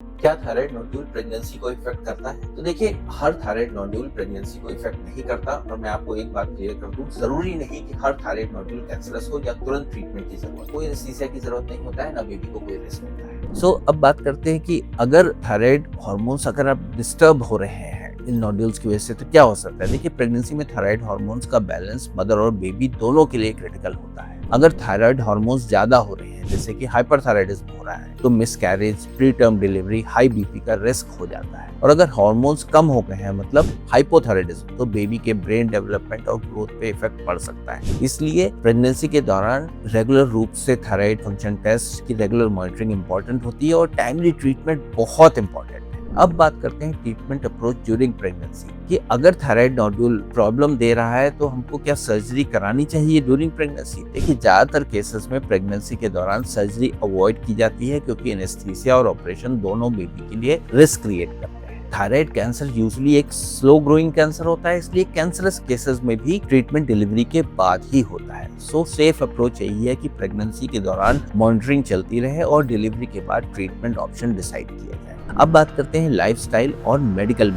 क्या thyroid nodule pregnancy को effect करता है? तो देखिए, हर थायराइड नोड्यूल प्रेगनेंसी को इफेक्ट नहीं करता। और मैं आपको एक बात क्लियर कर दूं, जरूरी नहीं कि हर थायराइड नोड्यूल कैंसरस हो या तुरंत ट्रीटमेंट की जरूरत। कोई एनेस्थीसिया की जरूरत नहीं होता है, ना बेबी को कोई रिस्क होता है। अब बात करते हैं कि अगर थायराइड हार्मोन्स अगर आप डिस्टर्ब हो रहे हैं इन नोड्यूल्स की वजह से, तो क्या हो सकता है? देखिए, प्रेगनेंसी में थायराइड हार्मोन्स का बैलेंस मदर और बेबी दोनों के लिए क्रिटिकल होता है। अगर थायराइड हार्मोन्स ज्यादा हो रहे हैं, जैसे कि हाइपरथायराइडिज्म हो रहा है, तो miscarriage, pre term delivery, high BP का रिस्क हो जाता है। और अगर हार्मोन्स कम हो गए हैं, मतलब हाइपोथायराइडिज्म, तो बेबी के ब्रेन डेवलपमेंट और ग्रोथ पे इफेक्ट पड़ सकता है। इसलिए प्रेगनेंसी के दौरान रेगुलर रूप से थायराइड फंक्शन टेस्ट की रेगुलर मॉनिटरिंग इंपॉर्टेंट होती है और टाइमली ट्रीटमेंट बहुत इंपॉर्टेंट है। अब बात करते हैं ट्रीटमेंट अप्रोच ड्यूरिंग प्रेगनेंसी, कि अगर थायराइड नोड्यूल प्रॉब्लम दे रहा है तो हमको क्या सर्जरी करानी चाहिए ड्यूरिंग प्रेगनेंसी? देखिए, ज्यादातर केसेस में प्रेगनेंसी के दौरान सर्जरी अवॉइड की जाती है, क्योंकि एनेस्थीसिया और ऑपरेशन दोनों बेबी के लिए रिस्क क्रिएट करते हैं। थायराइड कैंसर यूजुअली एक स्लो ग्रोइंग कैंसर होता है, इसलिए कैंसरस केसेस में भी ट्रीटमेंट डिलीवरी के बाद ही होता है। सेफ अप्रोच यही है कि प्रेगनेंसी के दौरान मॉनिटरिंग चलती रहे और डिलीवरी के बाद ट्रीटमेंट ऑप्शन डिसाइड किया जाए। अब बात करते हैं लाइफस्टाइल और मेडिकल